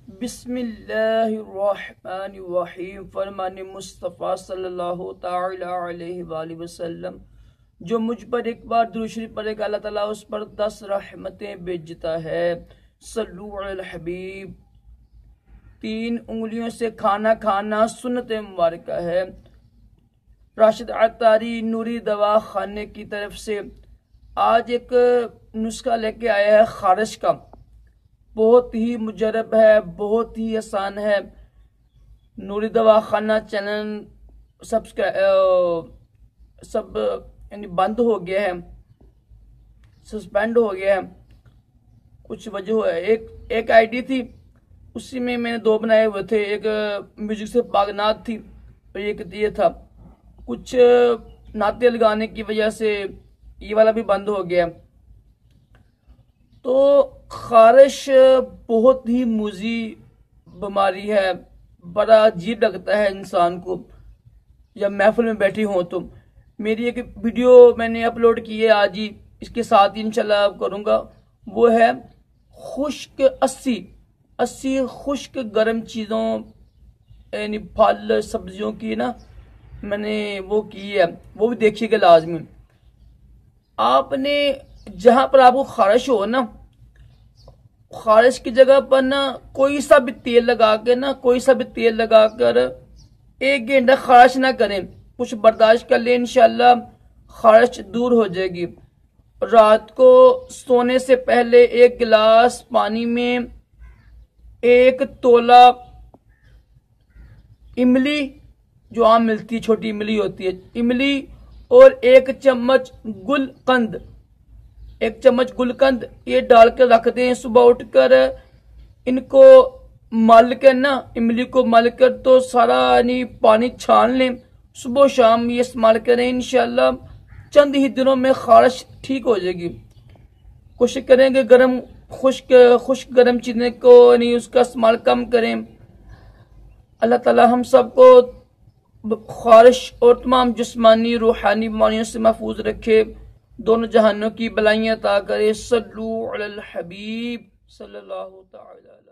बिस्मिल्लाहिर्रहमानिर्रहीम। फरमान मुस्तफ़ा सल्लल्लाहु ताला अलैहि वसल्लम, जो मुझ पर एक बार दुरूद शरीफ पढ़ेगा अल्लाह ताला उस पर 10 रहमतें भेजता है। सल्लु अलल हबीब। 3 उंगलियों से खाना खाना सुन्नत मुबारक है। राशिद अतारी नूरी दवा खाने की तरफ से आज एक नुस्खा लेके आया है खारिश का। बहुत ही मुजरब है, बहुत ही आसान है। नूरी दवा खाना चैनल सब यानी बंद हो गया है, सस्पेंड हो गया है। कुछ वजह है। एक आईडी थी, उसी में मैंने 2 बनाए हुए थे। एक म्यूजिक से पागनाथ थी और एक ये था। कुछ नाते लगाने की वजह से ये वाला भी बंद हो गया। तो खारिश बहुत ही मुजी बीमारी है। बड़ा अजीब लगता है इंसान को जब महफिल में बैठी हो। तो मेरी एक वीडियो मैंने अपलोड की है आज ही, इसके साथ ही इंशाल्लाह करूँगा। वो है खुश्क 80 खुश्क गर्म चीज़ों यानी फल सब्जियों की ना मैंने वो की है, वो भी देखिएगा लाजमी। आपने जहाँ पर आपको खारिश हो ना, खारिश की जगह पर ना कोई सा भी तेल लगा कर 1 घंटा खारिश ना करें, कुछ बर्दाश्त कर ले, इंशाल्लाह खारिश दूर हो जाएगी। रात को सोने से पहले 1 गिलास पानी में 1 तोला इमली, जो आम मिलती है, छोटी इमली होती है, इमली और 1 चम्मच गुलकंद ये डाल कर रख दें। सुबह उठकर इनको मल कर ना, इमली को मल कर तो सारा यानी पानी छान लें। सुबह शाम ये इस्तेमाल करें, इंशाल्लाह चंद ही दिनों में खारिश ठीक हो जाएगी। कोशिश करेंगे खुश्क गर्म चीज़ें को यानी उसका इस्तेमाल कम करें। अल्लाह ताला हम सबको खारिश और तमाम जिस्मानी रूहानी बीमारियों से महफूज रखे, दोनों जहानों की बलाइयाँ अता करे। सल्लु अलल हबीब सल्लल्लाहु ताला।